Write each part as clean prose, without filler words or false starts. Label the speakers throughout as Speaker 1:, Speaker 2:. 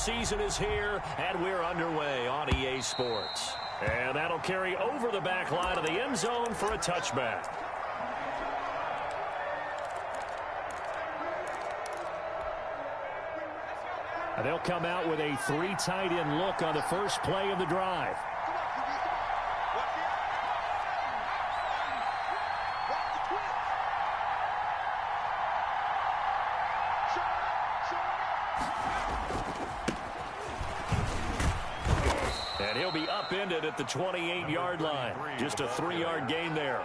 Speaker 1: season is here, and we're underway on EA Sports. And that'll carry over the back line of the end zone for a touchback. And they'll come out with a 3 tight end look on the first play of the drive. And he'll be upended at the 28-yard line. Just a 3-yard gain there.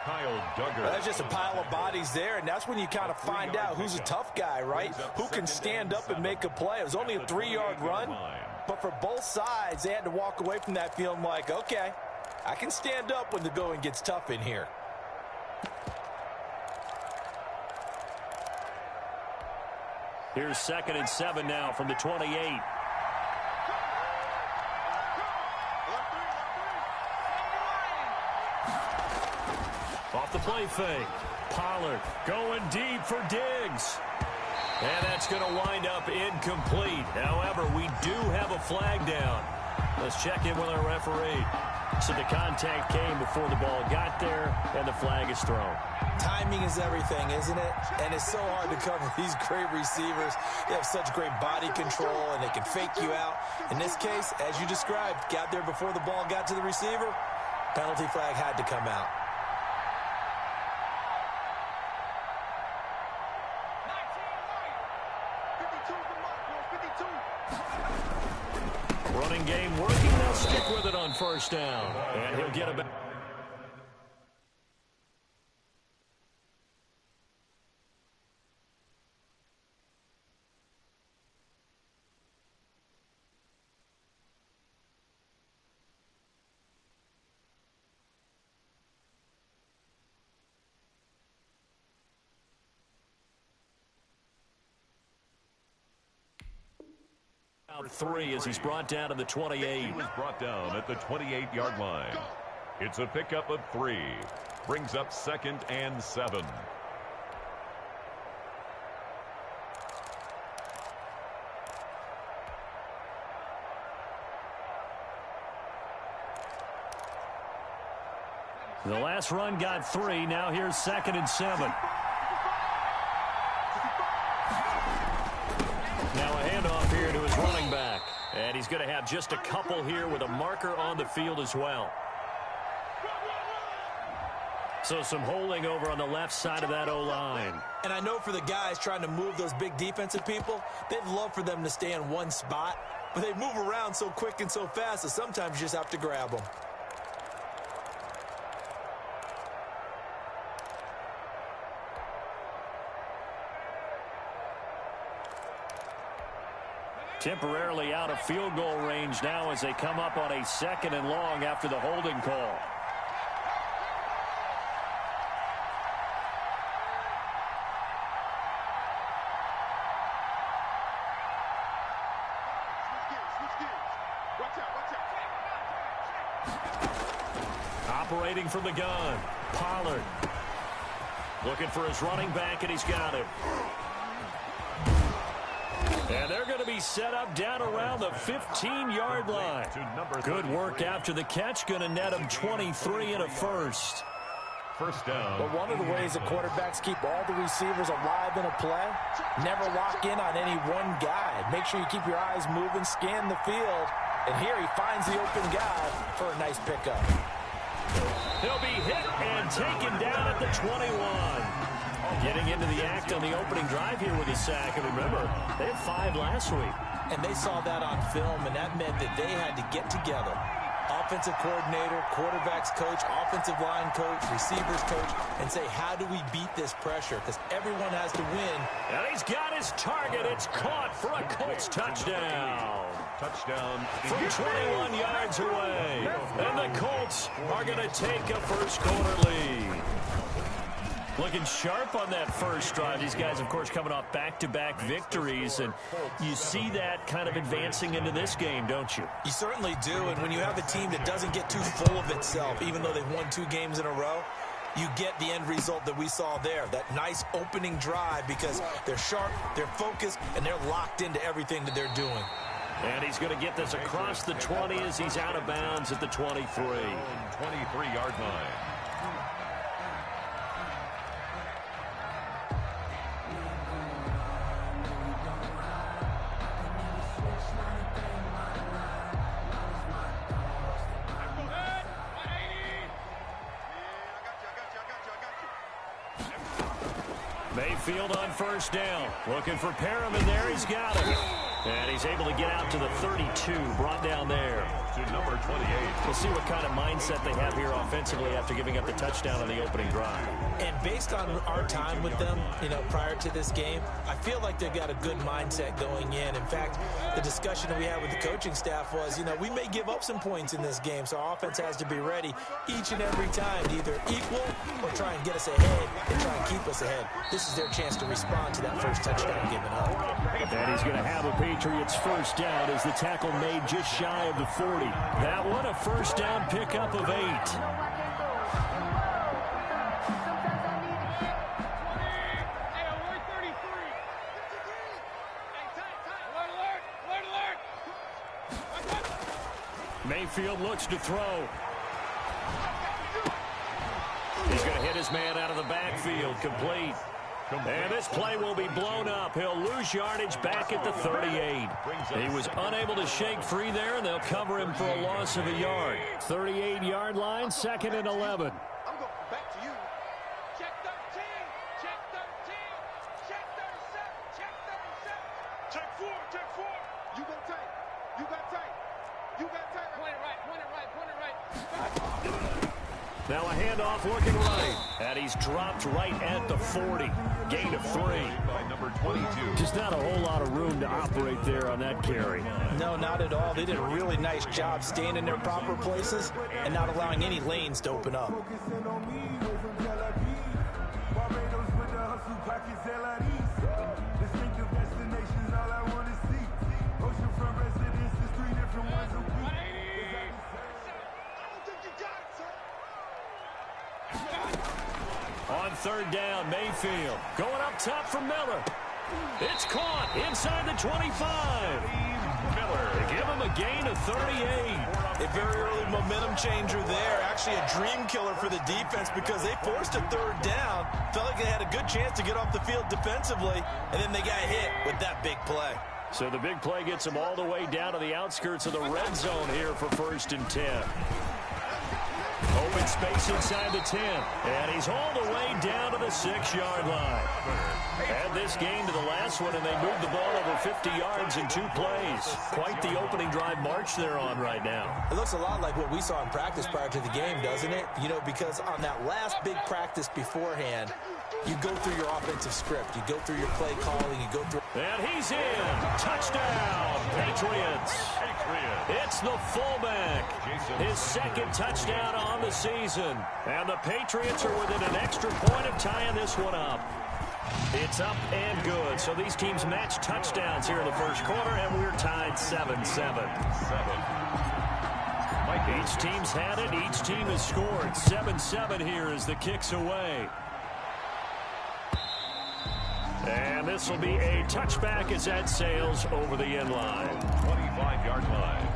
Speaker 2: That's just a pile of bodies there, and that's when you kind of find out who's a tough guy, right? Who can stand up and make a play. It was only a 3-yard run, but for both sides, they had to walk away from that feeling like, okay, I can stand up when the going gets tough in here.
Speaker 1: Here's 2nd and 7 now from the 28. Off the play fake. Pollard going deep for Diggs. And that's going to wind up incomplete. However, we do have a flag down. Let's check in with our referee. So the contact came before the ball got there, and the flag is thrown.
Speaker 2: Timing is everything, isn't it? And it's so hard to cover these great receivers. They have such great body control, and they can fake you out. In this case, as you described, got there before the ball got to the receiver. Penalty flag had to come out.
Speaker 1: Running game working. They'll stick with it on first down. And he'll get a back. Out 3 as he's brought down to the 28.
Speaker 3: He was brought down at the 28-yard line. It's a pickup of 3. Brings up 2nd and 7.
Speaker 1: The last run got 3. Now here's 2nd and 7. Now a handoff here to his running back. And he's going to have just a couple here with a marker on the field as well. So some holding over on the left side of that O-line.
Speaker 2: And I know for the guys trying to move those big defensive people, they'd love for them to stay in one spot. But they move around so quick and so fast that sometimes you just have to grab them.
Speaker 1: Temporarily out of field goal range now as they come up on a 2nd and long after the holding call. Operating from the gun, Pollard. Looking for his running back, and he's got him. And they're going to be set up down around the 15-yard line. Good work after the catch. Going to net him 23 and a first.
Speaker 3: First down.
Speaker 2: But one of the ways that quarterbacks keep all the receivers alive in a play, never lock in on any one guy. Make sure you keep your eyes moving, scan the field. And here he finds the open guy for a nice pickup.
Speaker 1: He'll be hit and taken down at the 21. Getting into the act on the opening drive here with a sack. And remember, they had 5 last week.
Speaker 2: And they saw that on film, and that meant that they had to get together. Offensive coordinator, quarterbacks coach, offensive line coach, receivers coach, and say, how do we beat this pressure? Because everyone has to win.
Speaker 1: And he's got his target. It's caught for a Colts touchdown.
Speaker 3: Touchdown.
Speaker 1: From 21 yards away. And the Colts are going to take a first-quarter lead. Looking sharp on that first drive. These guys, of course, coming off back-to-back victories, and you see that kind of advancing into this game, don't you?
Speaker 2: You certainly do, and when you have a team that doesn't get too full of itself, even though they've won 2 games in a row, you get the end result that we saw there, that nice opening drive, because they're sharp, they're focused, and they're locked into everything that they're doing.
Speaker 1: And he's going to get this across the 20 as he's out of bounds at the 23.
Speaker 3: 23-yard line.
Speaker 1: Mayfield on first down. Looking for Perriman there. He's got it. And he's able to get out to the 32. Brought down there.
Speaker 3: To number 28.
Speaker 1: We'll see what kind of mindset they have here offensively after giving up the touchdown on the opening drive.
Speaker 2: And based on our time with them, prior to this game, I feel like they've got a good mindset going in. In fact, the discussion that we had with the coaching staff was, we may give up some points in this game, so our offense has to be ready each and every time to either equal or try and get us ahead and try and keep us ahead. This is their chance to respond to that first touchdown given up.
Speaker 1: And he's going to have a Patriots first down as the tackle made just shy of the 40. That one a first down pickup of 8. Mayfield looks to throw. He's going to hit his man out of the backfield. Complete. And this play will be blown up. He'll lose yardage back at the 38. He was unable to shake free there, and they'll cover him for a loss of a yard. 38-yard line, 2nd and 11.
Speaker 4: I'm going back to you. Check 13. Check 13. Check 37. Check 37. Check 4. Check 4. You go tight. You got tight. You got tight. Point it right. Point it right. Point it right.
Speaker 1: Now a handoff looking right. And he's dropped right at the 40. Gain of 3.
Speaker 3: By number 22.
Speaker 1: Just not a whole lot of room to operate there on that carry.
Speaker 2: No, not at all. They did a really nice job staying in their proper places and not allowing any lanes to open up.
Speaker 1: On third down, Mayfield going up top for Miller. It's caught inside the 25. Miller, they give him a gain of 38.
Speaker 2: A very early momentum changer there. Actually a dream killer for the defense because they forced a third down. Felt like they had a good chance to get off the field defensively, and then they got hit with that big play.
Speaker 1: So the big play gets them all the way down to the outskirts of the red zone here for 1st and 10. Open space inside the 10. And he's all the way down to the 6-yard line. Add this game to the last one, and they moved the ball over 50 yards in 2 plays. Quite the opening drive march they're on right now.
Speaker 2: It looks a lot like what we saw in practice prior to the game, doesn't it? Because on that last big practice beforehand, you go through your offensive script. You go through your play calling. You go through.
Speaker 1: And he's in. Touchdown, Patriots. It's the fullback. His 2nd touchdown on the season. And the Patriots are within an extra point of tying this one up. It's up and good. So these teams match touchdowns here in the first quarter, and we're tied 7-7. Each team's had it. Each team has scored. 7-7 here as the kick's away. And this will be a touchback as that sails over the end line.
Speaker 3: 25-yard line.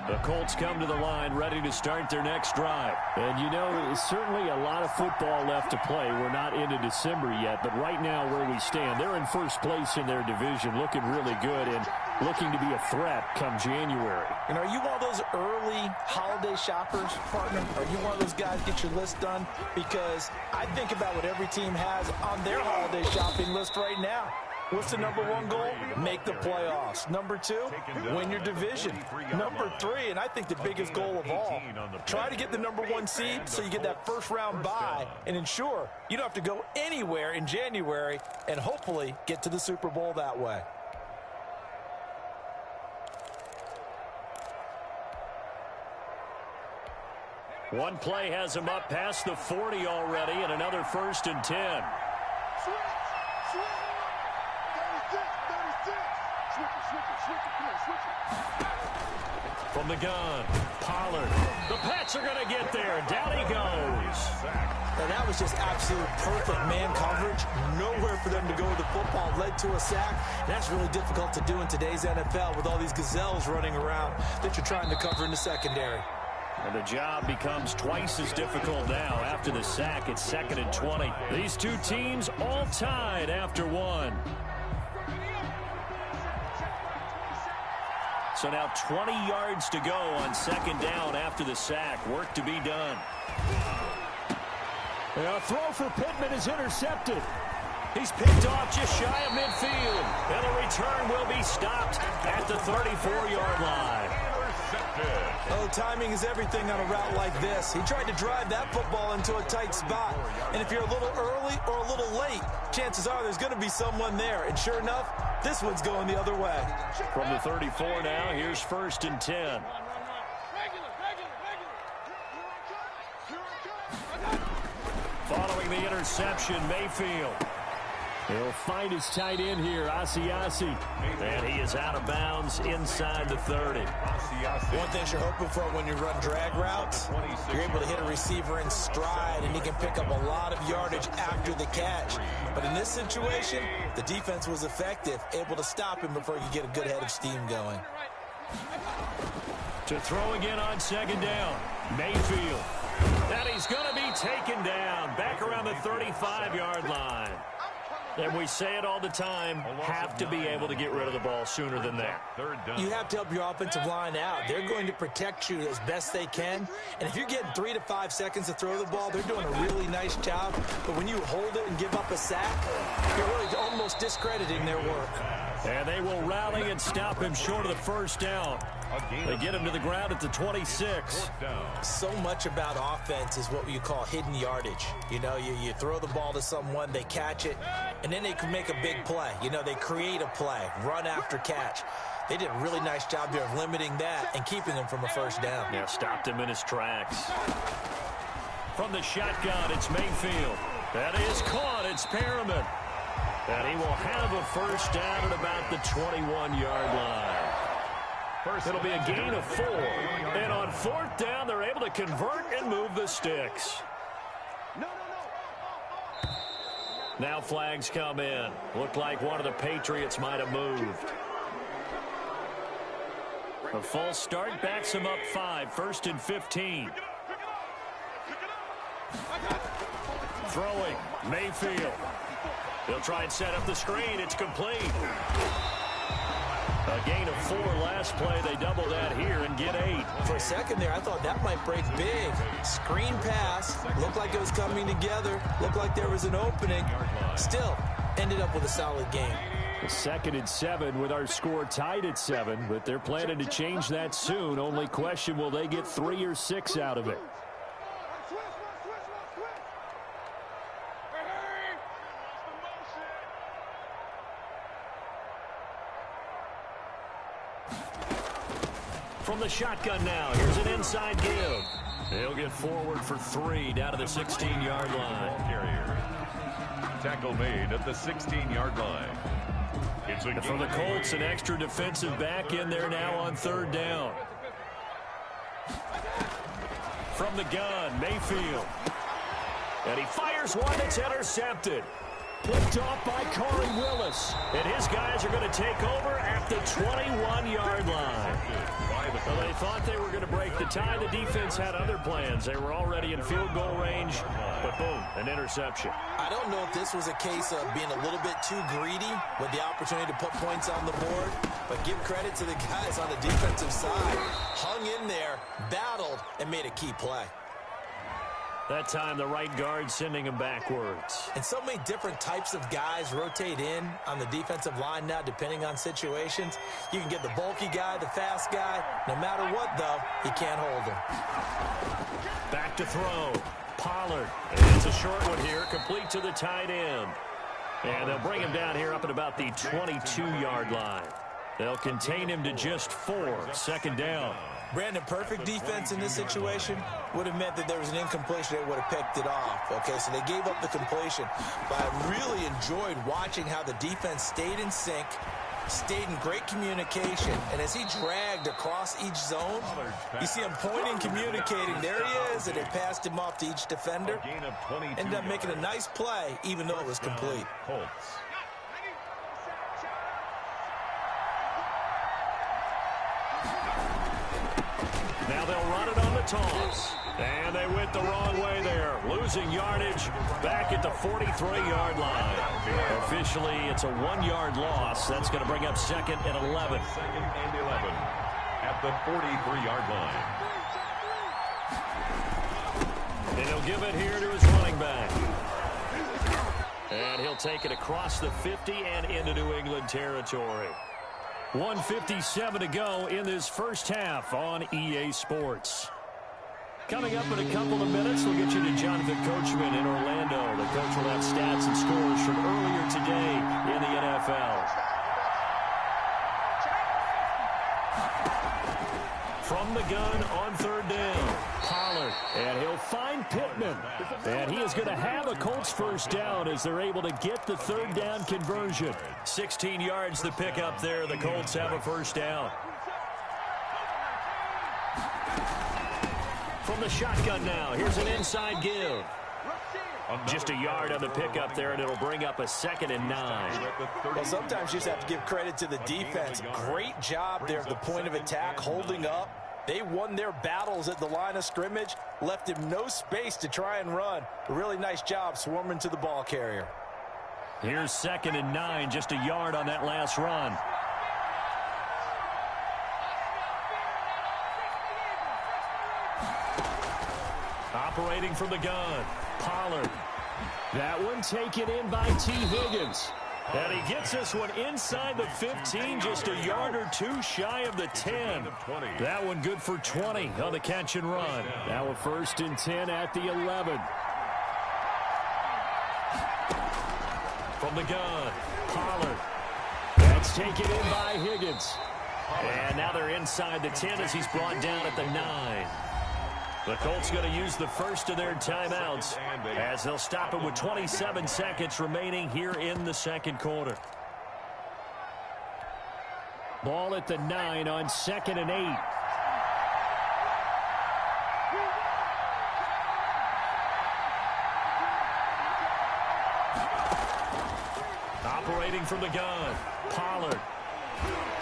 Speaker 1: The Colts come to the line ready to start their next drive. And there's certainly a lot of football left to play. We're not into December yet, but right now where we stand, they're in first place in their division, looking really good and looking to be a threat come January.
Speaker 2: And are you one of those early holiday shoppers, partner? Are you one of those guys get your list done? Because I think about what every team has on their holiday shopping list right now. What's the number 1 goal? Make the playoffs. Number 2, win your division. Number 3, and I think the biggest goal of all, try to get the number 1 seed so you get that first round bye and ensure you don't have to go anywhere in January and hopefully get to the Super Bowl that way.
Speaker 1: One play has him up past the 40 already, and another 1st and 10. From the gun, Pollard. The Pats are going to get there. Down he goes.
Speaker 2: Now that was just absolute perfect man coverage. Nowhere for them to go with the football. Led to a sack. And that's really difficult to do in today's NFL with all these gazelles running around that you're trying to cover in the secondary.
Speaker 1: And the job becomes twice as difficult now. After the sack, it's 2nd and 20. These two teams all tied after one. So now 20 yards to go on 2nd down after the sack. Work to be done. A throw for Pittman is intercepted. He's picked off just shy of midfield. And the return will be stopped at the 34-yard line.
Speaker 2: Oh, timing is everything on a route like this. He tried to drive that football into a tight spot. And if you're a little early or a little late, chances are there's going to be someone there. And sure enough, this one's going the other way.
Speaker 1: From the 34 now, here's 1st and 10. Following the interception, Mayfield. He'll find his tight end here, Asiasi. And he is out of bounds inside the 30.
Speaker 2: One thing you're hoping for when you run drag routes, you're able to hit a receiver in stride, and he can pick up a lot of yardage after the catch. But in this situation, the defense was effective, able to stop him before he could get a good head of steam going.
Speaker 1: To throw again on 2nd down, Mayfield. And he's going to be taken down back around the 35-yard line. And we say it all the time, have to be able to get rid of the ball sooner than that.
Speaker 2: You have to help your offensive line out. They're going to protect you as best they can. And if you're getting 3 to 5 seconds to throw the ball, they're doing a really nice job. But when you hold it and give up a sack, you're really almost discrediting their work.
Speaker 1: And they will rally and stop him short of the 1st down. They get him to the ground at the 26.
Speaker 2: So much about offense is what you call hidden yardage. You know, you throw the ball to someone, they catch it, and then they can make a big play. You know, they create a play, run after catch. They did a really nice job there of limiting that and keeping him from a 1st down.
Speaker 1: Yeah, stopped him in his tracks. From the shotgun, it's Mayfield. That is caught. It's Perriman. And he will have a 1st down at about the 21-yard line. It'll be a gain of 4. And on 4th down, they're able to convert and move the sticks. Now flags come in. Looked like one of the Patriots might have moved. A false start backs him up 5. 1st and 15. Throwing, Mayfield. He'll try and set up the screen. It's complete. A gain of 4 last play. They double that here and get 8.
Speaker 2: For a second there, I thought that might break big. Screen pass. Looked like it was coming together. Looked like there was an opening. Still, ended up with a solid game.
Speaker 1: 2nd and 7 with our score tied at 7, but they're planning to change that soon. Only question, will they get 3 or 6 out of it? From the shotgun now, here's an inside give. He'll get forward for 3 down to the 16-yard line.
Speaker 3: Tackle made at the 16-yard line.
Speaker 1: And for the Colts, an extra defensive back in there now on 3rd down. From the gun, Mayfield. And he fires one that's intercepted. Picked off by Corey Willis. And his guys are going to take over at the 21-yard line. Well, they thought they were going to break the tie. The defense had other plans. They were already in field goal range, but boom, an interception.
Speaker 2: I don't know if this was a case of being a little bit too greedy with the opportunity to put points on the board, but give credit to the guys on the defensive side. Hung in there, battled, and made a key play.
Speaker 1: That time, the right guard sending him backwards.
Speaker 2: And so many different types of guys rotate in on the defensive line now, depending on situations. You can get the bulky guy, the fast guy. No matter what, though, he can't hold him.
Speaker 1: Back to throw. Pollard. And it's a short one here, complete to the tight end. And they'll bring him down here up at about the 22-yard line. They'll contain him to just 4. 2nd down.
Speaker 2: Brandon, perfect defense in this situation would have meant that there was an incompletion. They would have picked it off. Okay, so they gave up the completion. But I really enjoyed watching how the defense stayed in sync, stayed in great communication, and as he dragged across each zone, you see him pointing, communicating. There he is, and it passed him off to each defender. Ended up making a nice play, even though it was complete.
Speaker 3: Colts.
Speaker 1: Now they'll run it on the toss. And they went the wrong way there. Losing yardage back at the 43-yard line. Officially, it's a 1-yard loss. That's going to bring up 2nd and 11.
Speaker 3: 2nd and 11 at the 43-yard line.
Speaker 1: And he'll give it here to his running back. And he'll take it across the 50 and into New England territory. 1:57 to go in this first half on EA Sports. Coming up in a couple of minutes, we'll get you to Jonathan Coachman in Orlando. The coach will have stats and scores from earlier today in the NFL. From the gun on 3rd down, Pollard, and he'll find Pittman. And he is going to have a Colts first down as they're able to get the 3rd down conversion. 16 yards the pickup there. The Colts have a first down. From the shotgun now, here's an inside give. Just a yard on the pickup there, and it'll bring up a 2nd and 9.
Speaker 2: Well, sometimes you just have to give credit to the defense. Great job there at the point of attack, holding up. They won their battles at the line of scrimmage, left him no space to try and run. A really nice job swarming to the ball carrier.
Speaker 1: Here's 2nd and 9, just a yard on that last run. Operating from the gun, Pollard. That one taken in by T. Higgins. And he gets this one inside the 15, just a yard or two shy of the 10. That one good for 20 on the catch and run. Now a 1st and 10 at the 11. From the gun, Pollard. That's taken in by Higgins. And now they're inside the 10 as he's brought down at the 9. The Colts going to use the first of their timeouts as they'll stop it with 27 seconds remaining here in the 2nd quarter. Ball at the 9 on 2nd and 8. Operating from the gun, Pollard.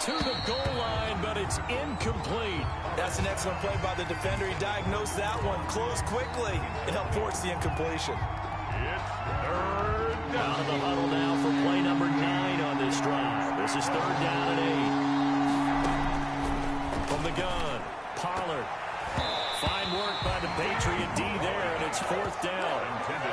Speaker 1: To the goal line, but it's incomplete.
Speaker 2: That's an excellent play by the defender. He diagnosed that one, closed quickly, and helped force the incompletion.
Speaker 3: It's 3rd down.
Speaker 1: Out of the huddle now for play number 9 on this drive. This is 3rd down and 8. From the gun, Pollard. Fine work by the Patriot D there, and it's 4th down.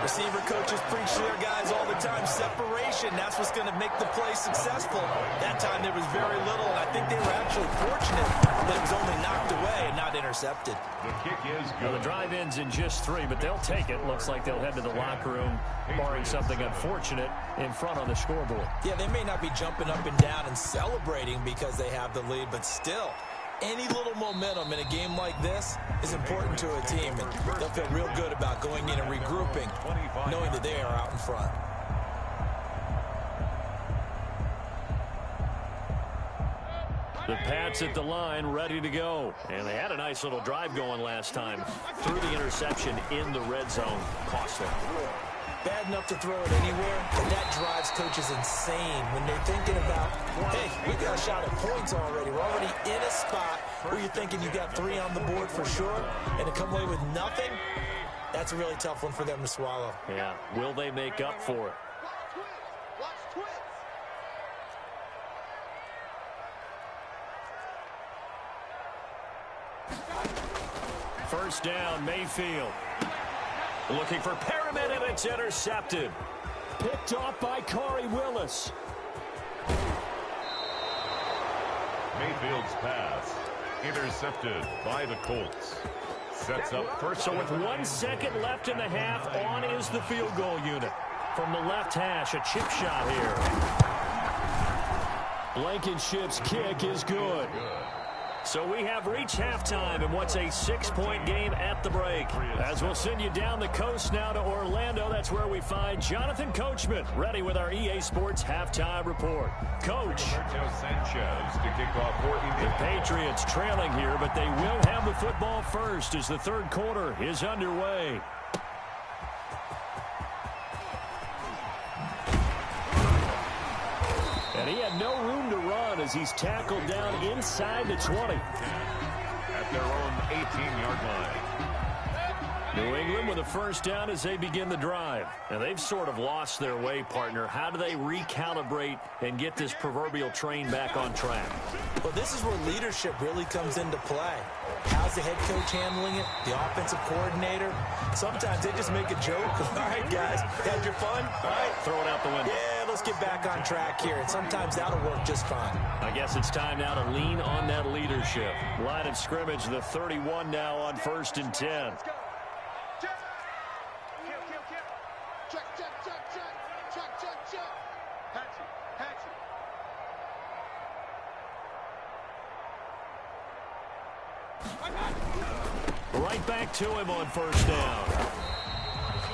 Speaker 2: Receiver coaches preach to their guys all the time. Separation, that's what's going to make the play successful. That time there was very little, and I think they were actually fortunate that it was only knocked away and not intercepted.
Speaker 3: The kick is good.
Speaker 1: Well, the drive ends in just 3, but they'll take it. Looks like they'll head to the locker room, barring something unfortunate in front on the scoreboard.
Speaker 2: Yeah, they may not be jumping up and down and celebrating because they have the lead, but still, any little momentum in a game like this is important to a team, and they'll feel real good about going in and regrouping, knowing that they are out in front.
Speaker 1: The Pats at the line, ready to go. And they had a nice little drive going last time. Threw the interception in the red zone. Cost them.
Speaker 2: Bad enough to throw it anywhere, but that drives coaches insane when they're thinking about, hey, we got a shot at points already. We're already in a spot where you're thinking you got 3 on the board for sure, and to come away with nothing, that's a really tough one for them to swallow.
Speaker 1: Yeah, will they make up for it? First down, Mayfield. Looking for Perriman, and it's intercepted. Picked off by Corey Willis.
Speaker 3: Mayfield's pass intercepted by the Colts. Sets up first.
Speaker 1: So with 1 second left in the half, on is the field goal unit. From the left hash, a chip shot here. Blankenship's kick is good. So we have reached halftime in what's a 6-point game at the break. As we'll send you down the coast now to Orlando, that's where we find Jonathan Coachman, ready with our EA Sports halftime report. Coach.
Speaker 3: Sanchez to kick off for
Speaker 1: the Patriots trailing here, but they will have the football first as the third quarter is underway. And he had no room to run as he's tackled down inside the 20.
Speaker 3: At their own 18-yard line.
Speaker 1: New England with a first down as they begin the drive. And they've sort of lost their way, partner. How do they recalibrate and get this proverbial train back on track?
Speaker 2: Well, this is where leadership really comes into play. How's the head coach handling it? The offensive coordinator? Sometimes they just make a joke. All right, guys, had your fun? All right,
Speaker 1: throw it out the window.
Speaker 2: Yeah, let's get back on track here. And sometimes that'll work just fine.
Speaker 1: I guess it's time now to lean on that leadership. Line of scrimmage, the 31 now on 1st and 10. Right back to him on first down.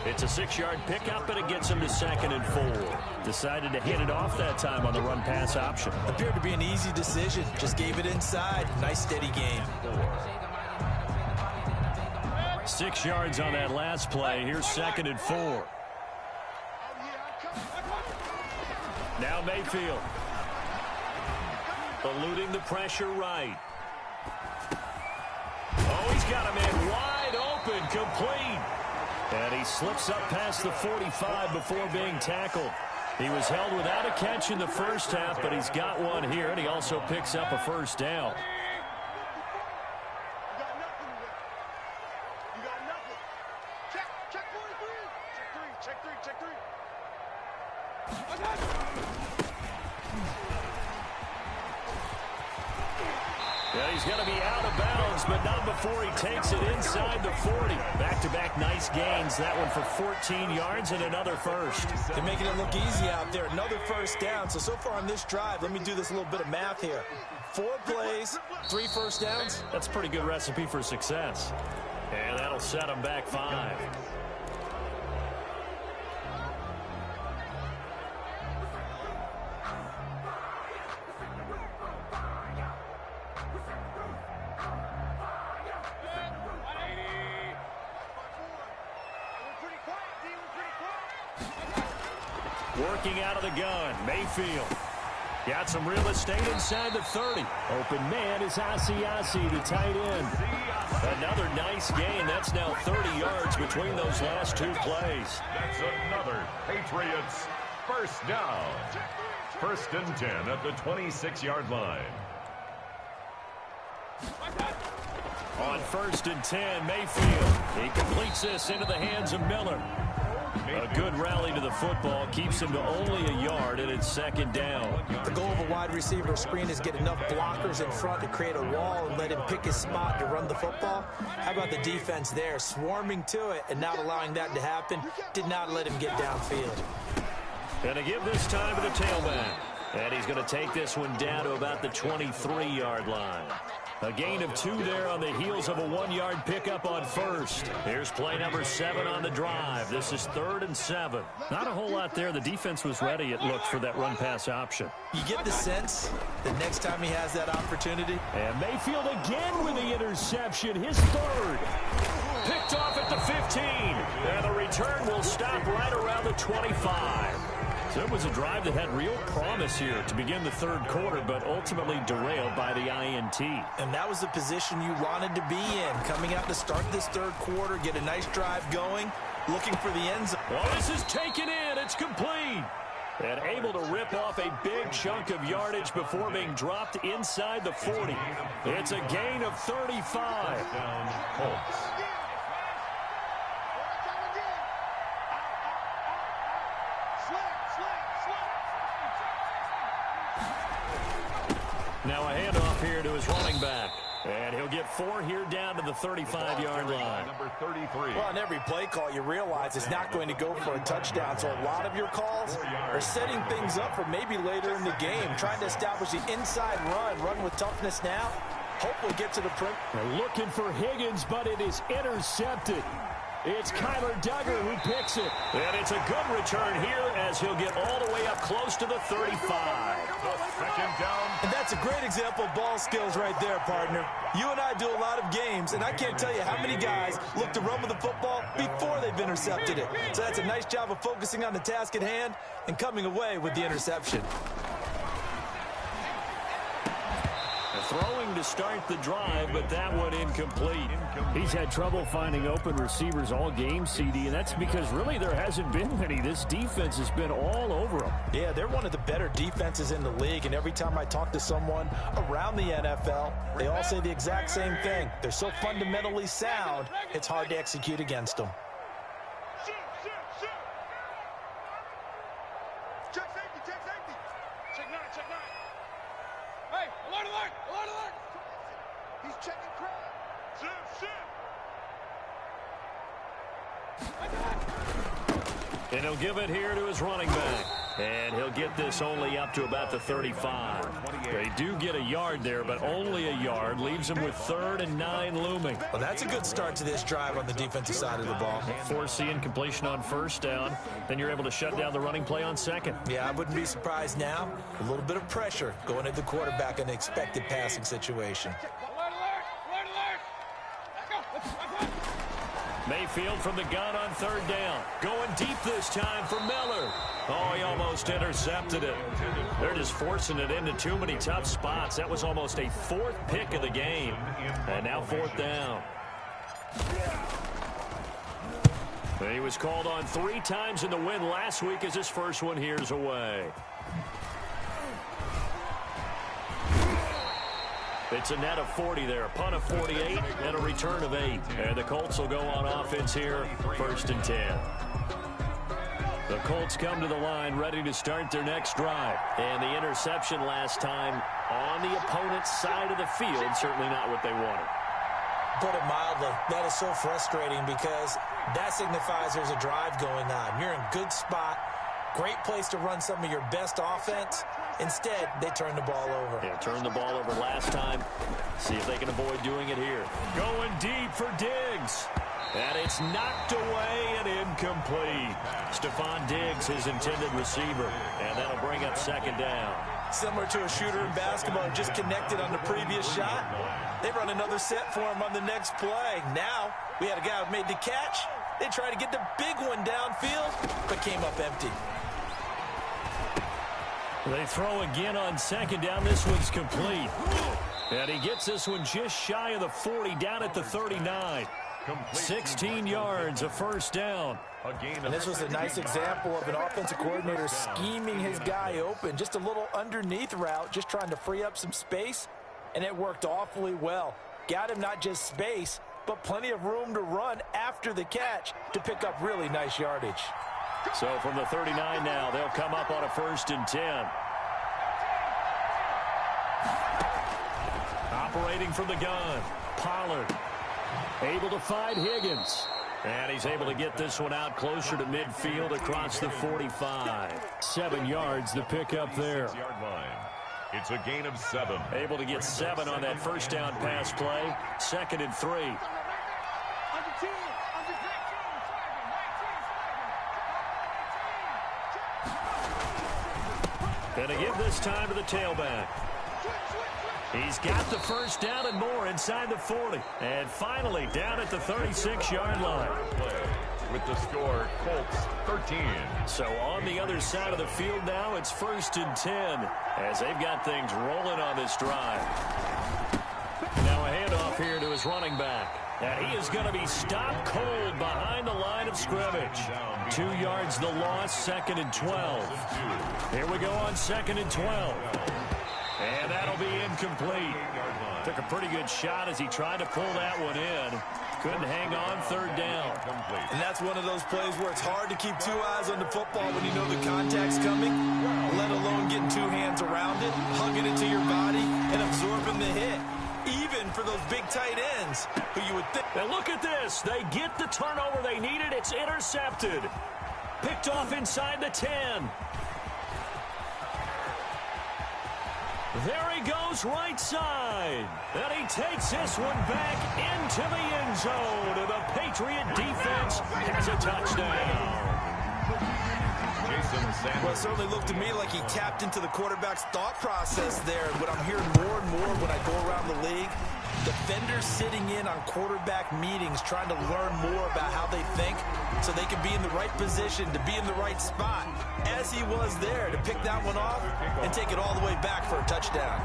Speaker 1: It's a 6-yard pickup, and it gets him to 2nd and 4. Decided to hit it off that time on the run-pass option.
Speaker 2: Appeared to be an easy decision. Just gave it inside. Nice, steady game.
Speaker 1: 6 yards on that last play. Here's 2nd and 4. Now Mayfield. Eluding the pressure right. Oh, he's got a man wide open, complete. And he slips up past the 45 before being tackled. He was held without a catch in the first half, but he's got one here, and he also picks up a first down. Yeah, he's going to be out of bounds, but not before he takes it inside the 40. Back-to-back nice gains. That one for 14 yards and another first.
Speaker 2: They're making it look easy out there. Another first down. So far on this drive, let me do this little bit of math here. 4 plays, 3 first downs.
Speaker 1: That's a pretty good recipe for success. And that'll set him back 5. Working out of the gun, Mayfield. Got some real estate inside the 30. Open man is Asiasi, the tight end. Another nice gain. That's now 30 yards between those last 2 plays.
Speaker 3: That's another Patriots first down. 1st and 10 at the 26-yard line.
Speaker 1: On 1st and 10, Mayfield. He completes this into the hands of Miller. A good rally to the football keeps him to only a yard, and it's 2nd down.
Speaker 2: The goal of a wide receiver screen is get enough blockers in front to create a wall and let him pick his spot to run the football. How about the defense there, swarming to it and not allowing that to happen? Did not let him get downfield.
Speaker 1: Going to give this time to the tailback. And he's going to take this one down to about the 23-yard line. A gain of 2 there on the heels of a 1-yard pickup on first. Here's play number 7 on the drive. This is 3rd and 7. Not a whole lot there. The defense was ready, it looked, for that run-pass option.
Speaker 2: You get the sense the next time he has that opportunity.
Speaker 1: And Mayfield again with the interception, his 3rd. Picked off at the 15. And the return will stop right around the 25. So it was a drive that had real promise here to begin the 3rd quarter, but ultimately derailed by the INT.
Speaker 2: And that was the position you wanted to be in, coming out to start this 3rd quarter, get a nice drive going, looking for the end zone.
Speaker 1: Well, this is taken in. It's complete. And able to rip off a big chunk of yardage before being dropped inside the 40. It's a gain of 35.
Speaker 3: Down Colts.
Speaker 1: Now a handoff here to his running back. And he'll get 4 here down to the 35-yard line.
Speaker 3: Number 33.
Speaker 2: Well, on every play call, you realize it's not going to go for a touchdown. So a lot of your calls are setting things up for maybe later in the game, trying to establish the inside run with toughness now. Hopefully get to the print.
Speaker 1: They're looking for Higgins, but it is intercepted. It's Kyler Duggar who picks it. And it's a good return here as he'll get all the way up close to the 35.
Speaker 3: Second down.
Speaker 2: And that's a great example of ball skills right there, partner. You and I do a lot of games, and I can't tell you how many guys look to run with the football before they've intercepted it. So that's a nice job of focusing on the task at hand and coming away with the interception.
Speaker 1: Throwing to start the drive, but that one incomplete. He's had trouble finding open receivers all game, CD, and that's because really there hasn't been many. This defense has been all over them.
Speaker 2: Yeah, they're one of the better defenses in the league, and every time I talk to someone around the NFL, they all say the exact same thing. They're so fundamentally sound, it's hard to execute against them.
Speaker 4: Check safety, check safety. Check 9, check 9. Hey, alert, alert, alert, alert. He's checking crowd.
Speaker 1: And he'll give it here to his running back. And he'll get this only up to about the 35. They do get a yard there, but only a yard. Leaves them with 3rd and 9 looming.
Speaker 2: Well, that's a good start to this drive on the defensive side of the ball.
Speaker 1: Force the incompletion on 1st down. Then you're able to shut down the running play on 2nd.
Speaker 2: Yeah, I wouldn't be surprised now. A little bit of pressure going at the quarterback in an expected passing situation.
Speaker 4: Alert, alert, alert, alert. Back up.
Speaker 1: Mayfield from the gun on 3rd down. Going deep this time for Miller. Oh, he almost intercepted it. They're just forcing it into too many tough spots. That was almost a 4th pick of the game. And now 4th down. He was called on 3 times in the win last week as his first one here's away. It's a net of 40 there, a punt of 48, and a return of 8. And the Colts will go on offense here, 1st and 10. The Colts come to the line ready to start their next drive. And the interception last time on the opponent's side of the field, certainly not what they wanted.
Speaker 2: Put it mildly, that is so frustrating because that signifies there's a drive going on. You're in a good spot, great place to run some of your best offense. Instead, they turn the ball over.
Speaker 1: Yeah, turned the ball over last time. See if they can avoid doing it here. Going deep for Diggs. And it's knocked away and incomplete. Stephon Diggs, his intended receiver. And that'll bring up 2nd down.
Speaker 2: Similar to a shooter in basketball, just connected on the previous shot. They run another set for him on the next play. Now, we had a guy who made the catch. They tried to get the big one downfield, but came up empty.
Speaker 1: They throw again on 2nd down. This one's complete. And he gets this one just shy of the 40, down at the 39. 16 yards, a 1st down.
Speaker 2: And this was a nice example of an offensive coordinator scheming his guy open. Just a little underneath route, just trying to free up some space, and it worked awfully well. Got him not just space, but plenty of room to run after the catch to pick up really nice yardage.
Speaker 1: So from the 39 now, they'll come up on a 1st and 10. Operating from the gun, Pollard. Able to find Higgins. And he's able to get this one out closer to midfield across the 45. 7 yards the pick up there.
Speaker 3: It's a gain of 7.
Speaker 1: Able to get 7 on that 1st down pass play. 2nd and 3. And to give this time to the tailback. He's got the 1st down and more inside the 40. And finally down at the 36-yard line.
Speaker 3: With the score, Colts 13.
Speaker 1: So on the other side of the field now, it's 1st and 10 as they've got things rolling on this drive. Now a handoff here to his running back. And he is going to be stopped cold behind the line of scrimmage. 2 yards the loss, 2nd and 12. Here we go on 2nd and 12. And that'll be incomplete. Took a pretty good shot as he tried to pull that one in. Couldn't hang on 3rd down.
Speaker 2: And that's one of those plays where it's hard to keep 2 eyes on the football when you know the contact's coming, let alone getting 2 hands around it, hugging it to your body, and absorbing the hit. Even for those big tight ends who you would think.
Speaker 1: And look at this. They get the turnover they needed. It's intercepted. Picked off inside the 10. There he goes right side. And he takes this one back into the end zone. And the Patriot defense has a touchdown.
Speaker 2: Well, it certainly looked to me like he tapped into the quarterback's thought process there. What I'm hearing more and more when I go around the league, defenders sitting in on quarterback meetings trying to learn more about how they think so they can be in the right position, to be in the right spot, as he was there, to pick that one off and take it all the way back for a touchdown.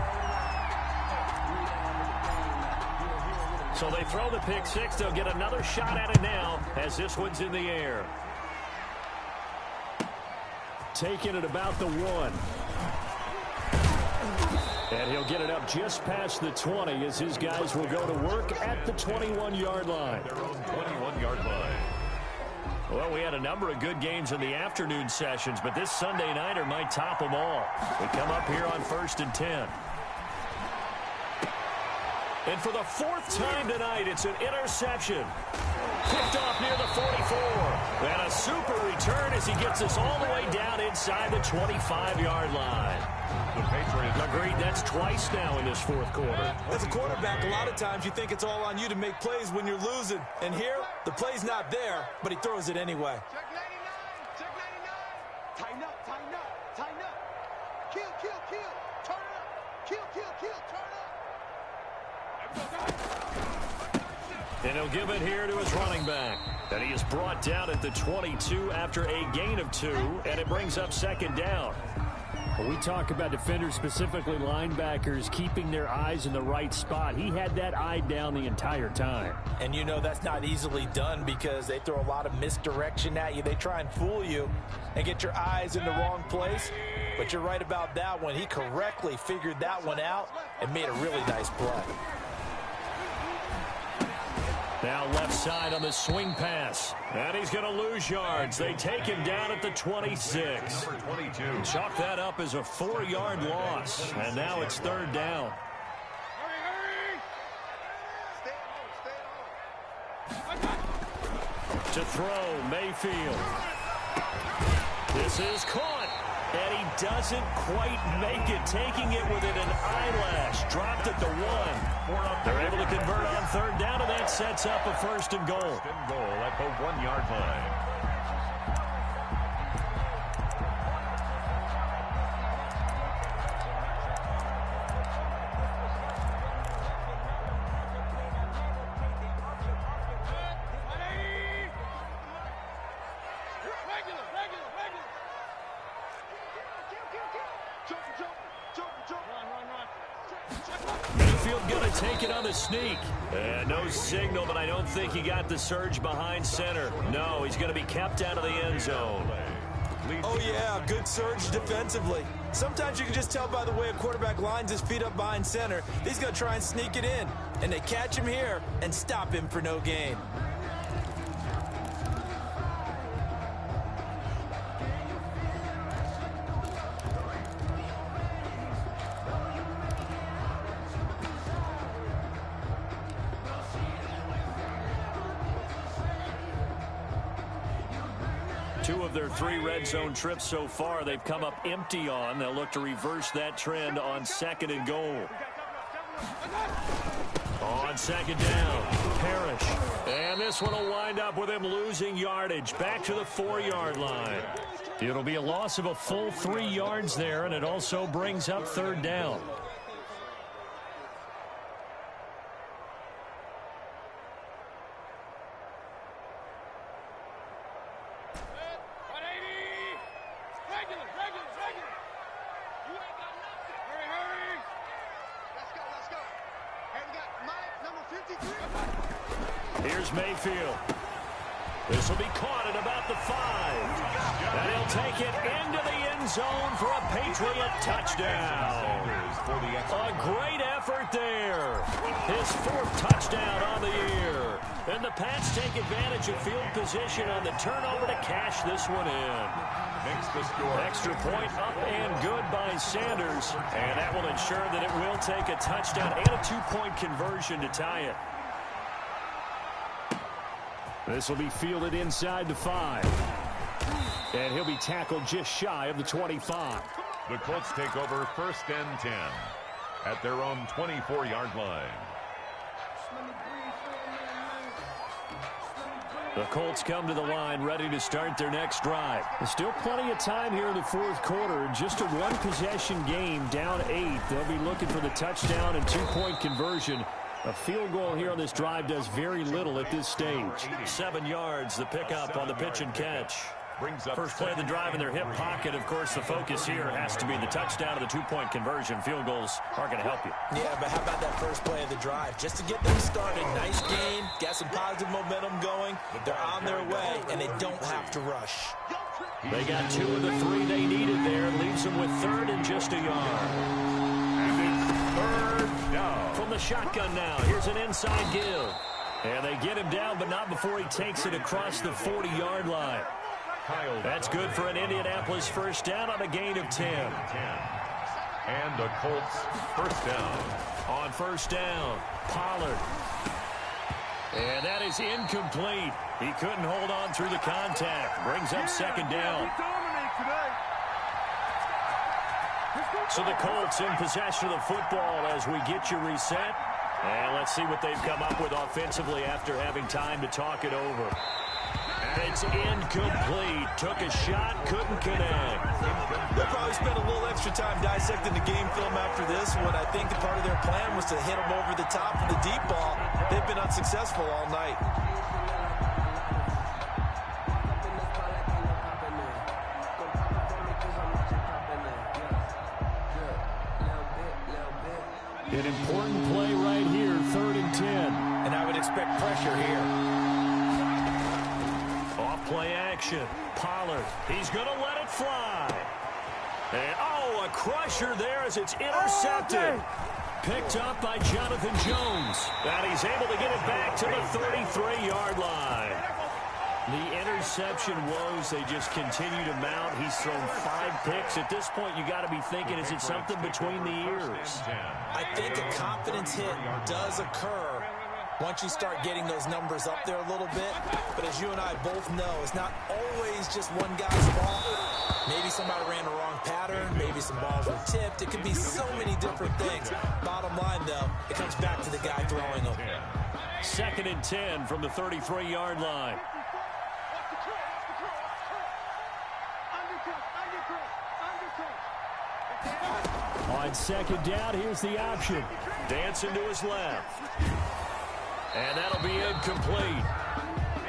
Speaker 1: So they throw the pick six. They'll get another shot at it now as this one's in the air. Taking it about the 1. And he'll get it up just past the 20 as his guys will go to work at the 21-yard line.
Speaker 3: Their own 21-yard line.
Speaker 1: Well, we had a number of good games in the afternoon sessions, but this Sunday nighter might top them all. We come up here on 1st and 10. And for the 4th time tonight, it's an interception. Picked off near the 44. And a super return as he gets us all the way down inside the 25-yard line.
Speaker 3: The Patriots.
Speaker 1: Agreed, that's twice now in this 4th quarter.
Speaker 2: As a quarterback, a lot of times you think it's all on you to make plays when you're losing. And here, the play's not there, but he throws it anyway.
Speaker 4: Check 99. Check 99. Tighten up. Tighten up. Tighten up. Kill. Kill. Kill. Turn it up. Kill. Kill. Kill. Turn it up.
Speaker 1: And he'll give it here to his running back. And he is brought down at the 22 after a gain of 2, and it brings up 2nd down.
Speaker 5: When we talk about defenders, specifically linebackers, keeping their eyes in the right spot, he had that eye down the entire time.
Speaker 2: And you know that's not easily done because they throw a lot of misdirection at you. They try and fool you and get your eyes in the wrong place. But you're right about that one. He correctly figured that one out and made a really nice play.
Speaker 1: Now left side on the swing pass. And he's going to lose yards. They take him down at the 26.
Speaker 3: Number 22.
Speaker 1: Chalk that up as a 4-yard loss. And now it's 3rd down. To throw, Mayfield. This is caught. And he doesn't quite make it, taking it within an eyelash. Dropped at the 1. They're able to convert on 3rd down, and that sets up a 1st and goal.
Speaker 3: 1st and goal at the 1-yard line.
Speaker 1: Mayfield going to take it on the sneak. And no signal, but I don't think he got the surge behind center. No, he's going to be kept out of the end zone.
Speaker 2: Oh, yeah, good surge defensively. Sometimes you can just tell by the way a quarterback lines his feet up behind center. He's going to try and sneak it in. And they catch him here and stop him for no gain.
Speaker 1: Two of their 3 red zone trips so far, they've come up empty on. They'll look to reverse that trend on 2nd and goal. On 2nd down, Parrish. And this one will wind up with him losing yardage back to the 4-yard line. It'll be a loss of a full 3 yards there, and it also brings up 3rd down. Here's Mayfield. This will be caught at about the 5. And he'll take it into the end zone for a Patriot touchdown. A great effort there. His 4th touchdown on the year. And the Pats take advantage of field position on the turnover to cash this one in.
Speaker 3: Makes the score.
Speaker 1: Extra point up and good by Sanders. And that will ensure that it will take a touchdown and a 2-point conversion to tie it. This will be fielded inside the 5. And he'll be tackled just shy of the 25.
Speaker 3: The Colts take over 1st and 10. at their own 24-yard line.
Speaker 5: The Colts come to the line ready to start their next drive. There's still plenty of time here in the fourth quarter. Just a one-possession game, down 8. They'll be looking for the touchdown and two-point conversion. A field goal here on this drive does very little at this stage.
Speaker 1: 7 yards, the pickup on the pitch and catch. First play of the drive in their hip pocket. Of course, the focus here has to be the touchdown and the two-point conversion. Field goals aren't going to help you.
Speaker 2: Yeah, but how about that first play of the drive? Just to get them started. Nice gain. Got some positive momentum going. They're on their way, and they don't have to rush.
Speaker 1: They got 2 of the 3 they needed there. Leaves them with third and just a yard.
Speaker 3: And it's third down.
Speaker 1: From the shotgun now. Here's an inside give. And they get him down, but not before he takes it across the 40-yard line. That's good for an Indianapolis first down on a gain of 10.
Speaker 3: And the Colts first down.
Speaker 1: On first down, Pollard. And that is incomplete. He couldn't hold on through the contact. Brings up second down. So the Colts in possession of the football as we get you reset. And let's see what they've come up with offensively after having time to talk it over. And it's incomplete. Took a shot, couldn't connect.
Speaker 2: They'll probably spend a little extra time dissecting the game film after this one. I think the part of their plan was to hit them over the top of the deep ball. They've been unsuccessful all night.
Speaker 5: An important play right here, 3rd and 10.
Speaker 2: And I would expect pressure here.
Speaker 1: Play action. Pollard. He's going to let it fly. And, a crusher there as it's intercepted. Picked up by Jonathan Jones. And he's able to get it back to the 33-yard line. The interception woes, they just continue to mount. He's thrown 5 picks. At this point, you got to be thinking, is it something between the ears?
Speaker 2: I think a confidence hit does occur once you start getting those numbers up there a little bit. But as you and I both know, it's not always just one guy's fault. Maybe somebody ran the wrong pattern. Maybe some balls were tipped. It could be so many different things. Bottom line, though, it comes back to the guy throwing them.
Speaker 1: 2nd and 10 from the 33-yard line.
Speaker 5: On second down, here's the option.
Speaker 1: Dancing to his left. And that'll be incomplete.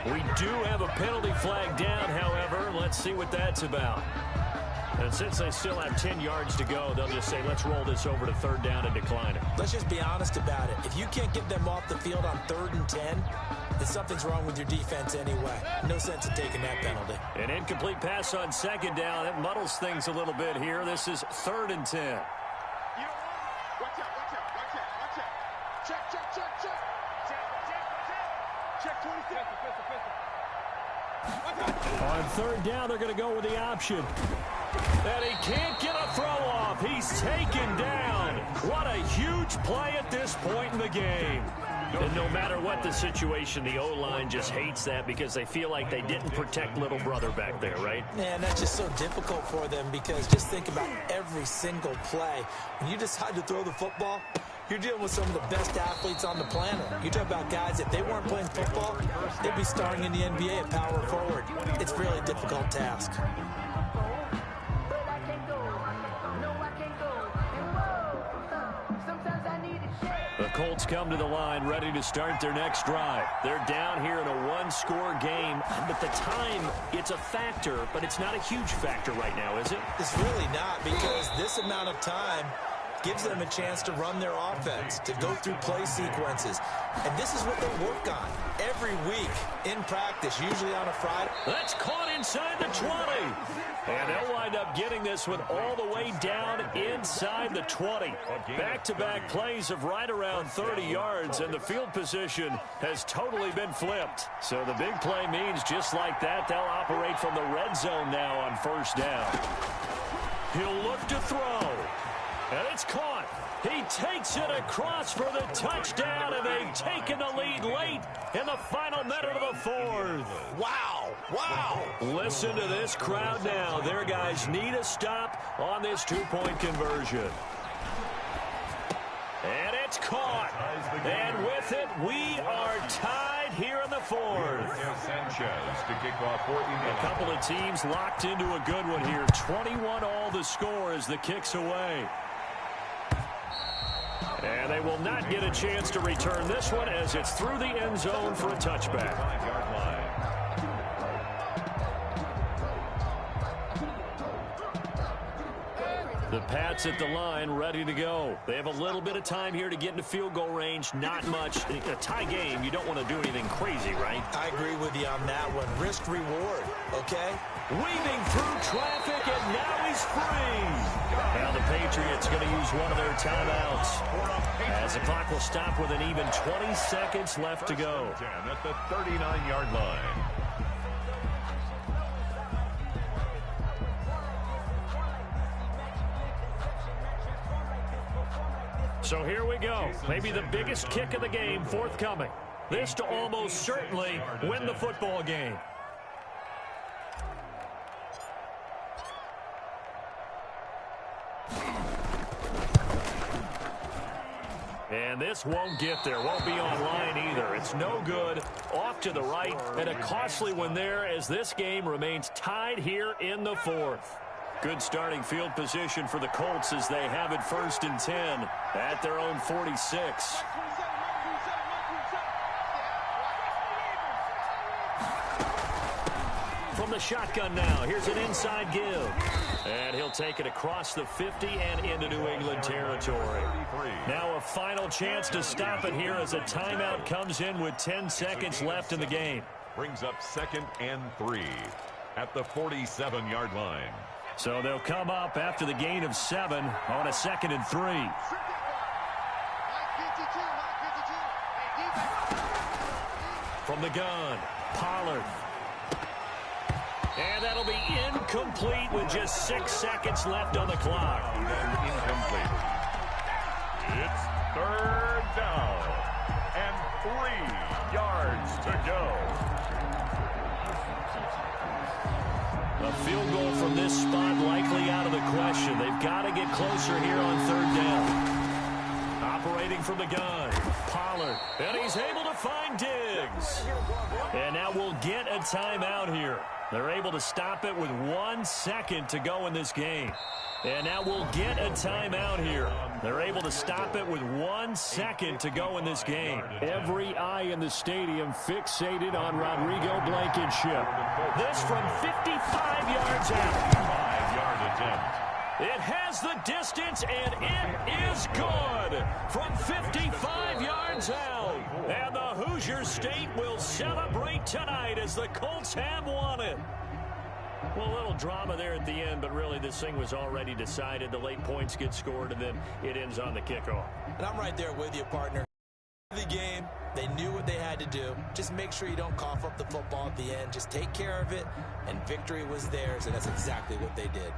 Speaker 1: We do have a penalty flag down, however. Let's see what that's about. And since they still have 10 yards to go, they'll just say, let's roll this over to 3rd down and decline it.
Speaker 2: Let's just be honest about it. If you can't get them off the field on 3rd and 10, then something's wrong with your defense anyway. No sense in taking that penalty.
Speaker 1: An incomplete pass on 2nd down. That muddles things a little bit here. This is 3rd and 10.
Speaker 4: You know what? Watch out. Check. Check 26.
Speaker 5: On 3rd down, they're going to go with the option.
Speaker 1: And he can't get a throw off. He's taken down. What a huge play at this point in the game. And no matter what the situation, the O-line just hates that because they feel like they didn't protect little brother back there, right?
Speaker 2: Man, that's just so difficult for them because just think about every single play. When you decide to throw the football, you're dealing with some of the best athletes on the planet. You talk about guys, if they weren't playing football, they'd be starring in the NBA at power forward. It's a really difficult task.
Speaker 1: The Colts come to the line ready to start their next drive. They're down here in a one-score game, but the time, it's a factor, but it's not a huge factor right now, is it?
Speaker 2: It's really not, because this amount of time gives them a chance to run their offense, to go through play sequences. And this is what they work on every week in practice, usually on a Friday.
Speaker 1: That's caught inside the 20. And they'll wind up getting this one all the way down inside the 20. Back-to-back plays of right around 30 yards, and the field position has totally been flipped. So the big play means just like that, they'll operate from the red zone now on first down. He'll look to throw. And it's caught. He takes it across for the touchdown, and they've taken the lead late in the final minute of the fourth.
Speaker 2: Wow.
Speaker 1: Listen to this crowd now. Their guys need a stop on this two-point conversion. And with it, we are tied here in the fourth.
Speaker 3: Sanchez to kick off
Speaker 1: a couple of teams locked into a good one here. 21 all the score as the kick's away. And they will not get a chance to return this one as it's through the end zone for a touchback.
Speaker 3: 5-yard line.
Speaker 1: The Pats at the line, ready to go. They have a little bit of time here to get into field goal range. Not much. A tie game, you don't want to do anything crazy, right?
Speaker 2: I agree with you on that one. Risk reward, okay?
Speaker 1: Weaving through traffic, and now he's free. Now the Patriots going to use one of their timeouts as the clock will stop with an even 20 seconds left to go.
Speaker 3: 10 at the 39-yard line.
Speaker 1: So here we go. Maybe the biggest kick of the game forthcoming. This to almost certainly win the football game. And this won't get there. Won't be online either. It's no good. Off to the right. And a costly one there as this game remains tied here in the fourth. Good starting field position for the Colts as they have it 1st and 10 at their own 46. From the shotgun now, here's an inside give. And he'll take it across the 50 and into New England territory. Now a final chance to stop it here as a timeout comes in with 10 seconds left in the game.
Speaker 3: Brings up 2nd and 3 at the 47-yard line.
Speaker 1: So they'll come up after the gain of 7 on a 2nd and 3. From the gun, Pollard. And that'll be incomplete with just 6 seconds left on the clock.
Speaker 3: Incomplete. It's 3rd down and 3 yards to go.
Speaker 1: A field goal from this spot likely out of the question. They've got to get closer here on 3rd down. Operating from the gun, Pollard. And he's able to find Diggs. And now we'll get a timeout here. They're able to stop it with 1 second to go in this game. And now we'll get a timeout here. They're able to stop it with 1 second to go in this game. Every eye in the stadium fixated on Rodrigo Blankenship. This from 55 yards out.
Speaker 3: 5-yard attempt.
Speaker 1: It has the distance, and it is good from 55 yards out. And the Hoosier State will celebrate tonight as the Colts have won it. Well, a little drama there at the end, but really this thing was already decided. The late points get scored, and then it ends on the kickoff.
Speaker 2: And I'm right there with you, partner. The game, they knew what they had to do. Just make sure you don't cough up the football at the end. Just take care of it, and victory was theirs, and that's exactly what they did.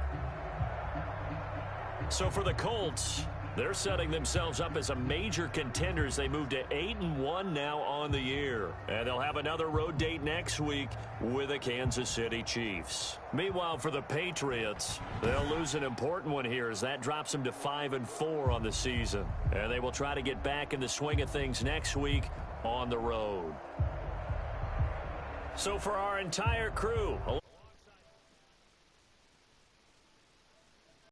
Speaker 1: So for the Colts, they're setting themselves up as a major contender as they move to 8-1 now on the year. And they'll have another road date next week with the Kansas City Chiefs. Meanwhile, for the Patriots, they'll lose an important one here as that drops them to 5-4 on the season. And they will try to get back in the swing of things next week on the road. So for our entire crew...